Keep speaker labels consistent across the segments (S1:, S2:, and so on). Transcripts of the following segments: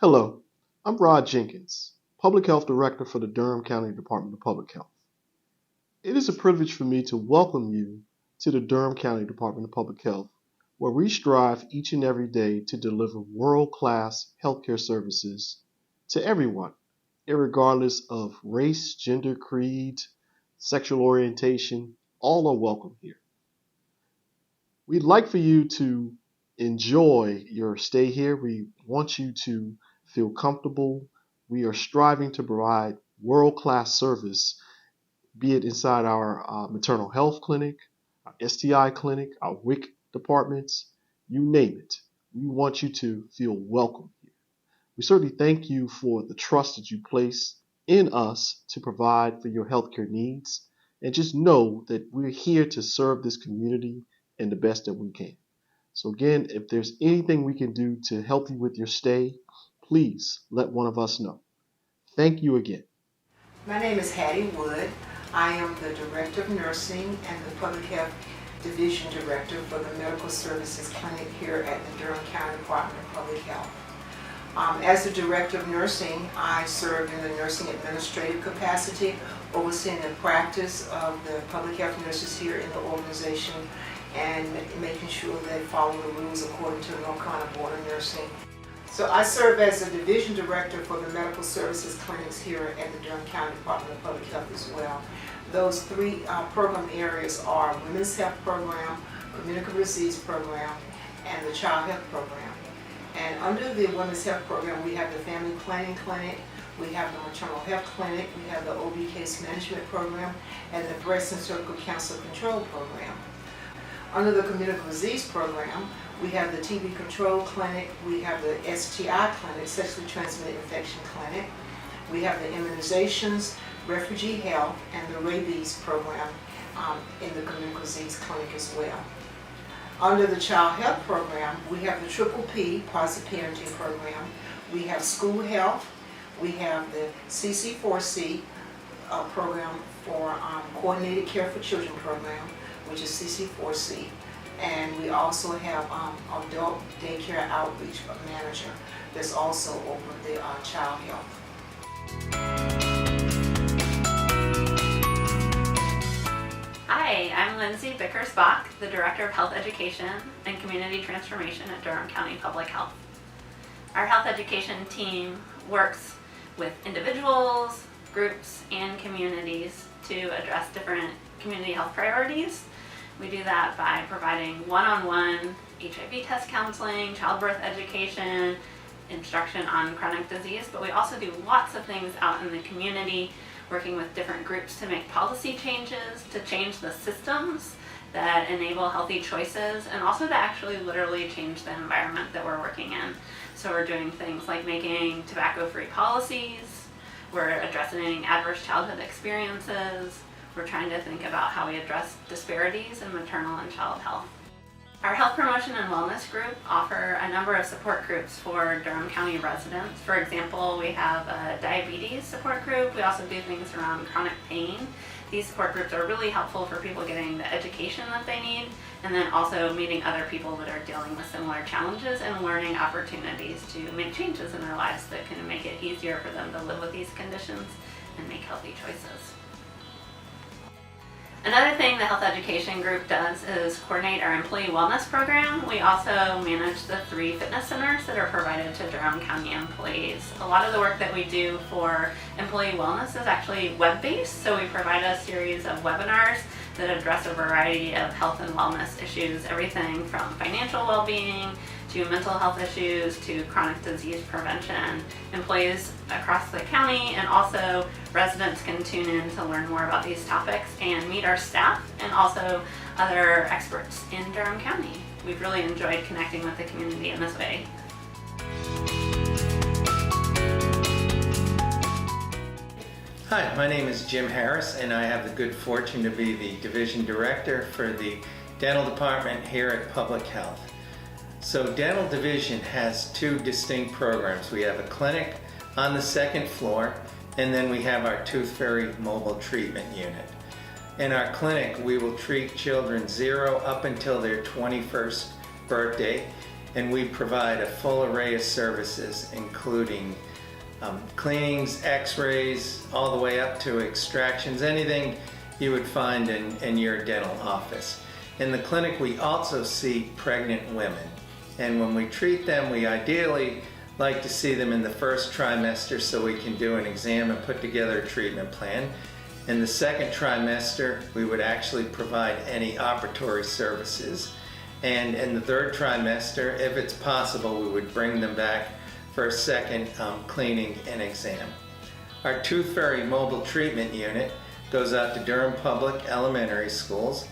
S1: Hello, I'm Rod Jenkins, Public Health Director for the Durham County Department of Public Health. It is a privilege for me to welcome you to the Durham County Department of Public Health, where we strive each and every day to deliver world-class healthcare services to everyone, irregardless of race, gender, creed, sexual orientation. All are welcome here. We'd like for you to enjoy your stay here. We want you to feel comfortable. We are striving to provide world-class service, be it inside our maternal health clinic, our STI clinic, our WIC departments, you name it. We want you to feel welcome here. We certainly thank you for the trust that you place in us to provide for your healthcare needs. And just know that we're here to serve this community in the best that we can. So again, if there's anything we can do to help you with your stay, please let one of us know. Thank you again.
S2: My name is Hattie Wood. I am the Director of Nursing and the Public Health Division Director for the Medical Services Clinic here at the Durham County Department of Public Health. As the Director of Nursing, I serve in the nursing administrative capacity, overseeing the practice of the public health nurses here in the organization and making sure they follow the rules according to the North Carolina Board of Nursing. So I serve as the Division Director for the Medical Services Clinics here at the Durham County Department of Public Health as well. Those three program areas are Women's Health Program, Communicable Disease Program, and the Child Health Program. And under the Women's Health Program, we have the Family Planning Clinic, we have the Maternal Health Clinic, we have the OB Case Management Program, and the Breast and Cervical Cancer Control Program. Under the Communicable Disease Program, we have the TB Control Clinic, we have the STI Clinic, Sexually Transmitted Infection Clinic, we have the Immunizations, Refugee Health, and the Rabies Program in the Communicable Disease Clinic as well. Under the Child Health Program, we have the Triple P, Positive Parenting Program, we have School Health, we have the CC4C program for Coordinated Care for Children program, which is CC4C, and we also have Adult Daycare Outreach Manager that's also over the Child Health.
S3: Hi, I'm Lindsay Bickersbach, the Director of Health Education and Community Transformation at Durham County Public Health. Our health education team works with individuals, groups, and communities to address different community health priorities. We do that by providing one-on-one HIV test counseling, childbirth education, instruction on chronic disease, but we also do lots of things out in the community, working with different groups to make policy changes, to change the systems that enable healthy choices, and also to actually literally change the environment that we're working in. So we're doing things like making tobacco-free policies, we're addressing adverse childhood experiences, we're trying to think about how we address disparities in maternal and child health. Our Health Promotion and Wellness Group offer a number of support groups for Durham County residents. For example, we have a diabetes support group. We also do things around chronic pain. These support groups are really helpful for people getting the education that they need, and then also meeting other people that are dealing with similar challenges and learning opportunities to make changes in their lives that can make it easier for them to live with these conditions and make healthy choices. Another thing the health education group does is coordinate our employee wellness program. We also manage the 3 fitness centers that are provided to Durham County employees. A lot of the work that we do for employee wellness is actually web-based, so we provide a series of webinars that address a variety of health and wellness issues, everything from financial well-being to mental health issues to chronic disease prevention. Employees across the county and also residents can tune in to learn more about these topics and meet our staff and also other experts in Durham County. We've really enjoyed connecting with the community in this way.
S4: Hi, my name is Jim Harris, and I have the good fortune to be the Division Director for the Dental Department here at Public Health. So Dental Division has 2 distinct programs. We have a clinic on the 2nd floor, and then we have our Tooth Fairy mobile treatment unit. In our clinic, we will treat children 0 up until their 21st birthday, and we provide a full array of services, including cleanings, x-rays, all the way up to extractions, anything you would find in your dental office. In the clinic, we also see pregnant women, and when we treat them, we ideally like to see them in the first trimester so we can do an exam and put together a treatment plan. In the second trimester, we would actually provide any operatory services, and in the third trimester, if it's possible, we would bring them back for a second cleaning and exam. Our Tooth Fairy mobile treatment unit goes out to Durham Public Elementary Schools,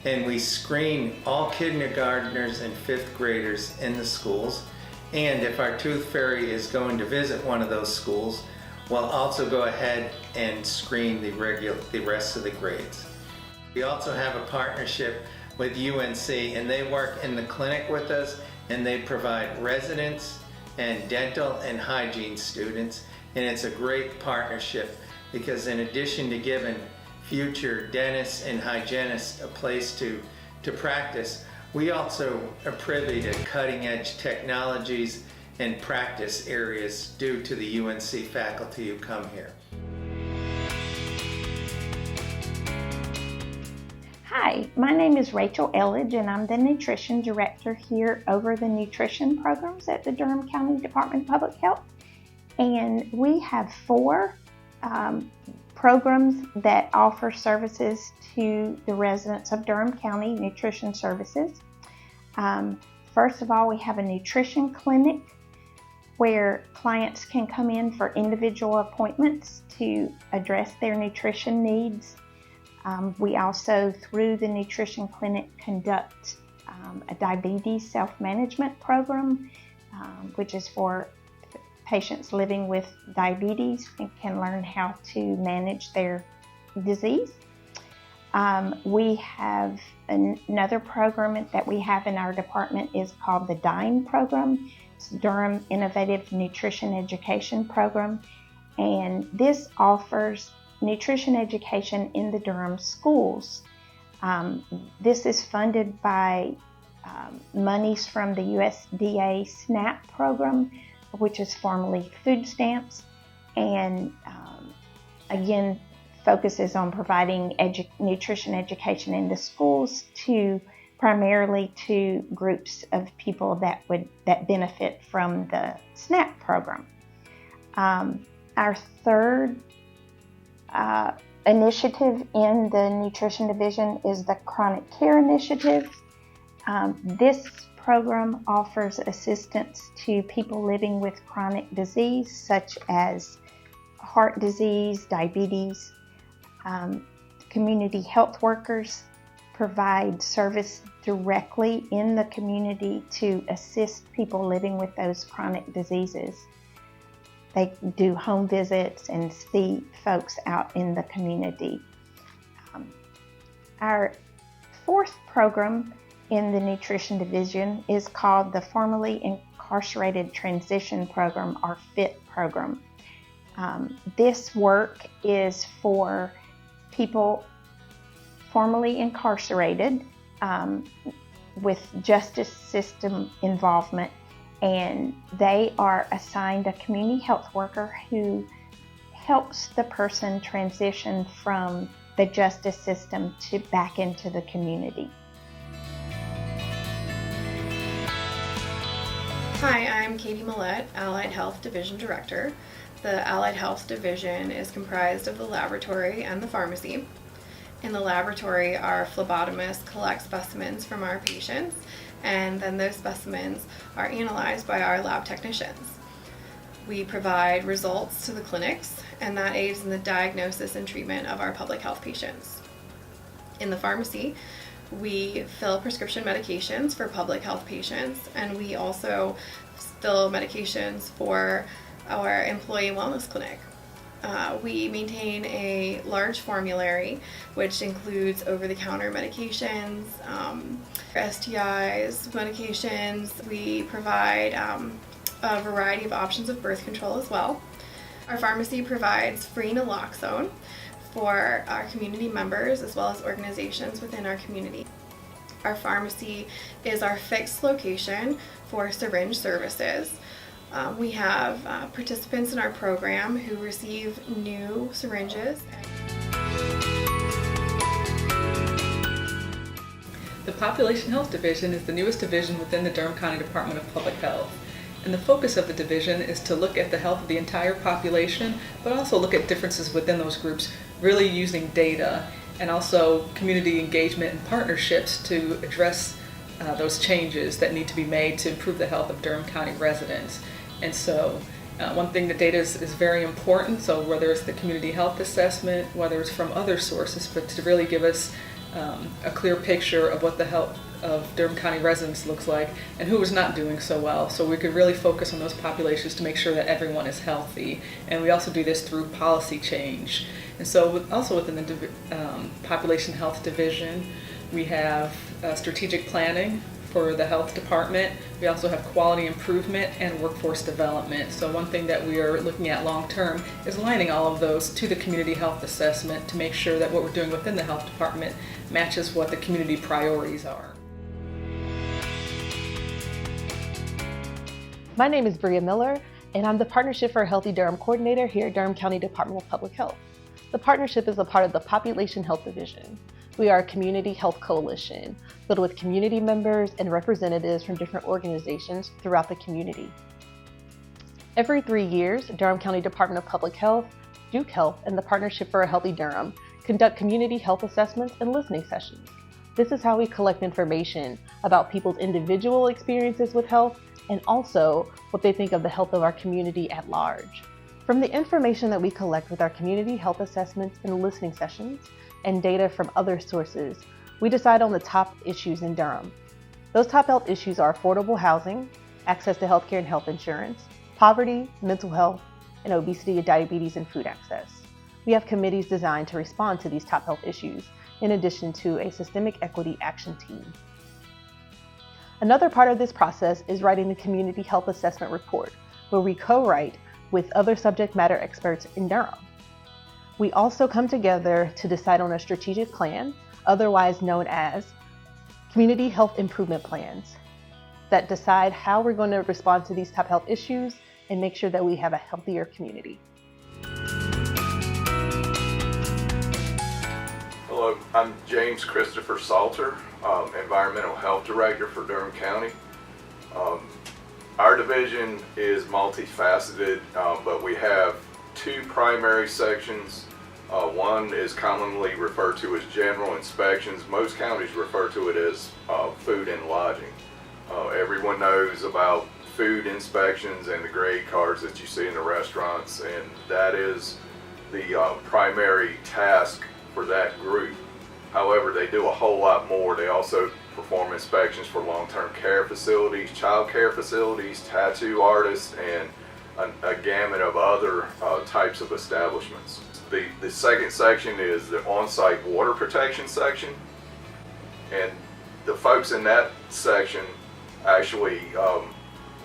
S4: and we screen all kindergartners and fifth graders in the schools. And if our Tooth Fairy is going to visit one of those schools, we'll also go ahead and screen the rest of the grades. We also have a partnership with UNC, and they work in the clinic with us, and they provide residents and dental and hygiene students, and it's a great partnership because in addition to giving future dentists and hygienists a place to practice, we also are privy to cutting-edge technologies and practice areas due to the UNC faculty who come here.
S5: Hi, my name is Rachel Elledge, and I'm the Nutrition Director here over the nutrition programs at the Durham County Department of Public Health. And we have 4 programs that offer services to the residents of Durham County, nutrition services. First of all, we have a nutrition clinic where clients can come in for individual appointments to address their nutrition needs. We also, through the nutrition clinic, conduct a diabetes self-management program, which is for patients living with diabetes and can learn how to manage their disease. We have another program that we have in our department is called the DINE program. It's Durham Innovative Nutrition Education Program, and this offers nutrition education in the Durham schools. This is funded by monies from the USDA SNAP program, which is formerly food stamps, and again focuses on providing nutrition education in the schools primarily to groups of people that benefit from the SNAP program. Our third initiative in the nutrition division is the Chronic Care Initiative. This program offers assistance to people living with chronic disease such as heart disease, diabetes. Community health workers provide service directly in the community to assist people living with those chronic diseases. They do home visits and see folks out in the community. Our fourth program in the nutrition division is called the Formerly Incarcerated Transition Program, or FIT program. This work is for people formerly incarcerated with justice system involvement, and they are assigned a community health worker who helps the person transition from the justice system to back into the community.
S6: Hi, I'm Katie Millette, Allied Health Division Director. The Allied Health Division is comprised of the laboratory and the pharmacy. In the laboratory, our phlebotomists collect specimens from our patients, and then those specimens are analyzed by our lab technicians. We provide results to the clinics, and that aids in the diagnosis and treatment of our public health patients. In the pharmacy, we fill prescription medications for public health patients, and we also fill medications for our employee wellness clinic. We maintain a large formulary which includes over-the-counter medications, STIs, medications. We provide a variety of options of birth control as well. Our pharmacy provides free naloxone for our community members as well as organizations within our community. Our pharmacy is our fixed location for syringe services. We have participants in our program who receive new syringes.
S7: The Population Health Division is the newest division within the Durham County Department of Public Health. And the focus of the division is to look at the health of the entire population, but also look at differences within those groups, really using data and also community engagement and partnerships to address those changes that need to be made to improve the health of Durham County residents. And so one thing, the data is very important, so whether it's the community health assessment, whether it's from other sources, but to really give us a clear picture of what the health of Durham County residents looks like and who is not doing so well. So we could really focus on those populations to make sure that everyone is healthy. And we also do this through policy change. And so also within the Population Health Division, we have strategic planning for the health department. We also have quality improvement and workforce development. So one thing that we are looking at long term is aligning all of those to the community health assessment to make sure that what we're doing within the health department matches what the community priorities are.
S8: My name is Bria Miller, and I'm the Partnership for a Healthy Durham Coordinator here at Durham County Department of Public Health. The partnership is a part of the Population Health Division. We are a community health coalition filled with community members and representatives from different organizations throughout the community. Every 3 years, Durham County Department of Public Health, Duke Health, and the Partnership for a Healthy Durham conduct community health assessments and listening sessions. This is how we collect information about people's individual experiences with health and also what they think of the health of our community at large. From the information that we collect with our community health assessments and listening sessions, and data from other sources, we decide on the top issues in Durham. Those top health issues are affordable housing, access to healthcare and health insurance, poverty, mental health, and obesity, diabetes, and food access. We have committees designed to respond to these top health issues, in addition to a systemic equity action team. Another part of this process is writing the community health assessment report, where we co-write with other subject matter experts in Durham. We also come together to decide on a strategic plan, otherwise known as community health improvement plans, that decide how we're going to respond to these top health issues and make sure that we have a healthier community.
S9: Hello, I'm James Christopher Salter, Environmental Health Director for Durham County. Our division is multifaceted, but we have two primary sections. One is commonly referred to as general inspections. Most counties refer to it as food and lodging. Everyone knows about food inspections and the grade cards that you see in the restaurants, and that is the primary task for that group. However, they do a whole lot more. They also perform inspections for long-term care facilities, child care facilities, tattoo artists, and a gamut of other types of establishments. The second section is the on-site water protection section, and the folks in that section actually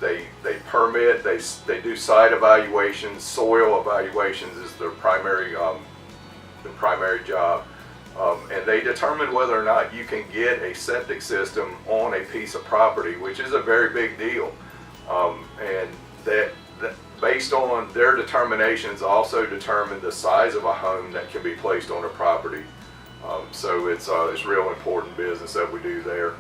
S9: they permit, they do site evaluations, soil evaluations is their primary job, and they determine whether or not you can get a septic system on a piece of property, which is a very big deal, and that based on their determinations also determine the size of a home that can be placed on a property. So it's real important business that we do there.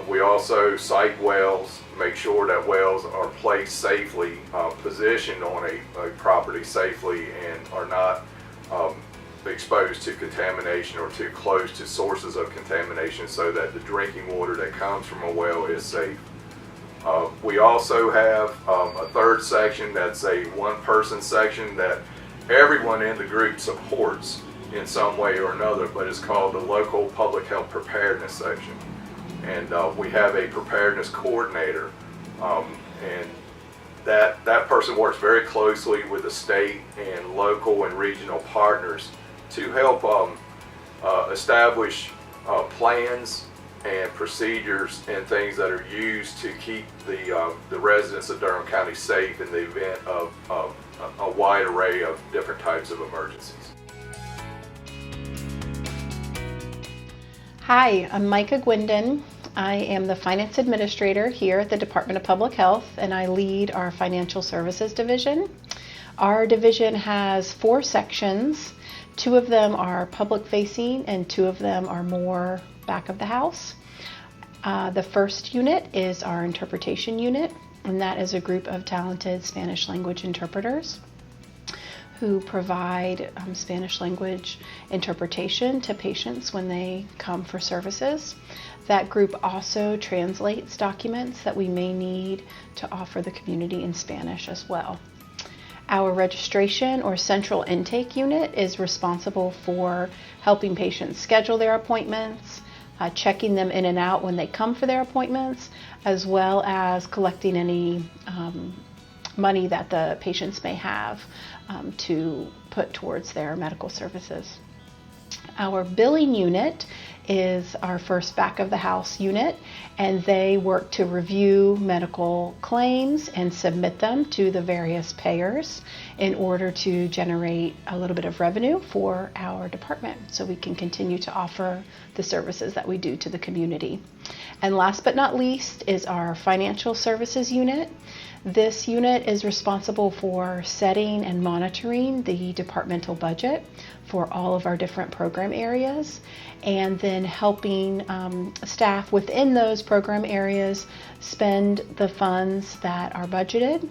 S9: We also site wells, make sure that wells are placed safely, positioned on a property safely, and are not exposed to contamination or too close to sources of contamination, so that the drinking water that comes from a well is safe. We also have a third section that's a one-person section that everyone in the group supports in some way or another, but it's called the Local Public Health Preparedness section. And we have a preparedness coordinator, and that person works very closely with the state and local and regional partners to help establish plans and procedures and things that are used to keep the residents of Durham County safe in the event of a wide array of different types of emergencies.
S10: Hi, I'm Micah Gwendon. I am the Finance Administrator here at the Department of Public Health, and I lead our Financial Services Division. Our division has 4 sections. 2 of them are public-facing, and 2 of them are more back of the house. The first unit is our interpretation unit, and that is a group of talented Spanish language interpreters who provide Spanish language interpretation to patients when they come for services. That group also translates documents that we may need to offer the community in Spanish as well. Our registration or central intake unit is responsible for helping patients schedule their appointments, checking them in and out when they come for their appointments, as well as collecting any money that the patients may have to put towards their medical services. Our billing unit is our first back of the house unit, and they work to review medical claims and submit them to the various payers in order to generate a little bit of revenue for our department so we can continue to offer the services that we do to the community. And last but not least is our financial services unit. This unit is responsible for setting and monitoring the departmental budget for all of our different program areas, and then helping staff within those program areas spend the funds that are budgeted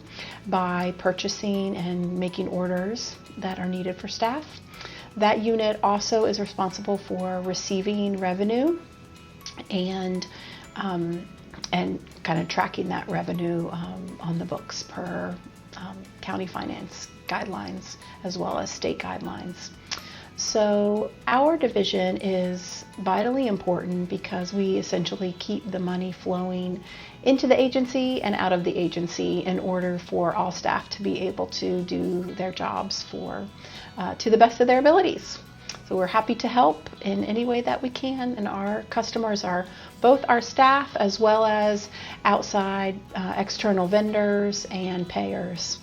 S10: by purchasing and making orders that are needed for staff. That unit also is responsible for receiving revenue and kind of tracking that revenue on the books per county finance guidelines as well as state guidelines. So our division is vitally important because we essentially keep the money flowing into the agency and out of the agency in order for all staff to be able to do their jobs to the best of their abilities. So we're happy to help in any way that we can, and our customers are both our staff as well as outside external vendors and payers.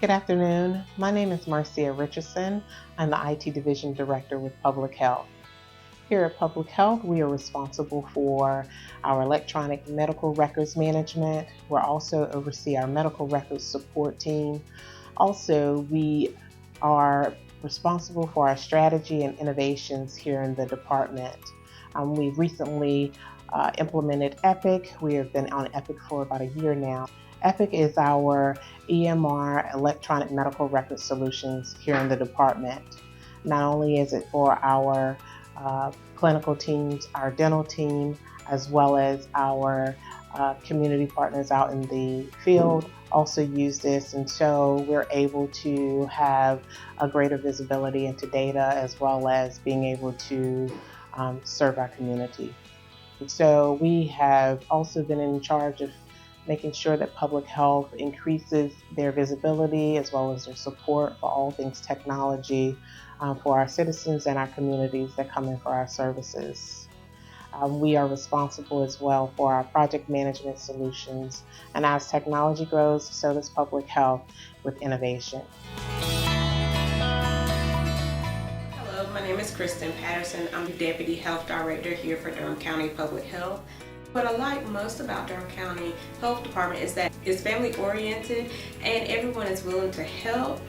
S11: Good afternoon. My name is Marcia Richardson. I'm the IT Division Director with Public Health. Here at Public Health, we are responsible for our electronic medical records management. We're also oversee our medical records support team. Also, we are responsible for our strategy and innovations here in the department. We've recently implemented Epic. We have been on Epic for about a year now. Epic is our EMR, electronic medical record solutions here in the department. Not only is it for our clinical teams, our dental team, as well as our community partners out in the field also use this, and so we're able to have a greater visibility into data as well as being able to serve our community. And so we have also been in charge of making sure that Public Health increases their visibility as well as their support for all things technology for our citizens and our communities that come in for our services. We are responsible as well for our project management solutions, and as technology grows, so does Public Health with innovation.
S12: Hello, my name is Kristen Patterson. I'm the Deputy Health Director here for Durham County Public Health. What I like most about Durham County Health Department is that it's family oriented and everyone is willing to help,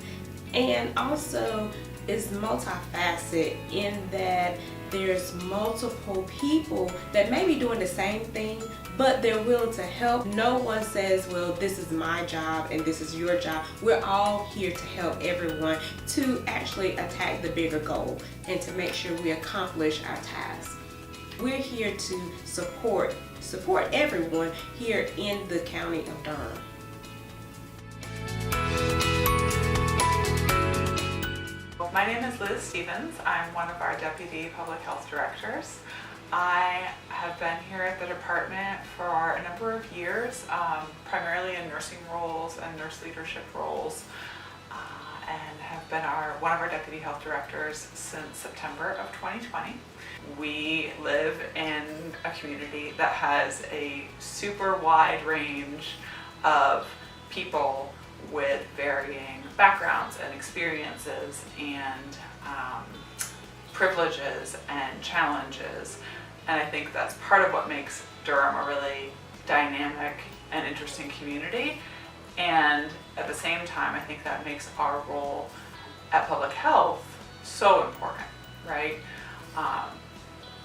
S12: and also is multifaceted in that there's multiple people that may be doing the same thing, but they're willing to help. No one says, well, this is my job and this is your job. We're all here to help everyone to actually attack the bigger goal and to make sure we accomplish our task. We're here to support everyone here in the county of Durham.
S13: My name is Liz Stevens. I'm one of our Deputy Public Health Directors. I have been here at the department for a number of years, primarily in nursing roles and nurse leadership roles, and have been one of our Deputy Health Directors since September of 2020. We live in a community that has a super wide range of people with varying backgrounds and experiences and privileges and challenges. And I think that's part of what makes Durham a really dynamic and interesting community. And at the same time, I think that makes our role at public health so important, right?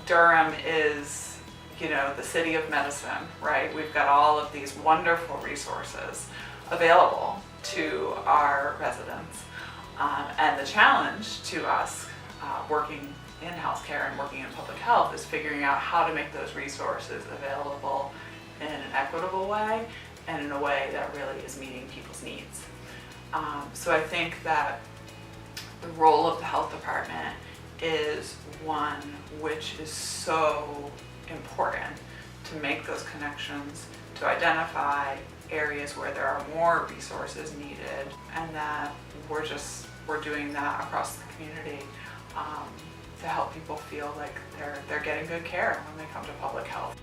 S13: Durham is, you know, the city of medicine, right? We've got all of these wonderful resources available to our residents. And the challenge to us working in healthcare and working in public health is figuring out how to make those resources available in an equitable way and in a way that really is meeting people's needs. So I think that the role of the health department is one which is so important to make those connections, to identify areas where there are more resources needed, and that we're doing that across the community to help people feel like they're getting good care when they come to public health.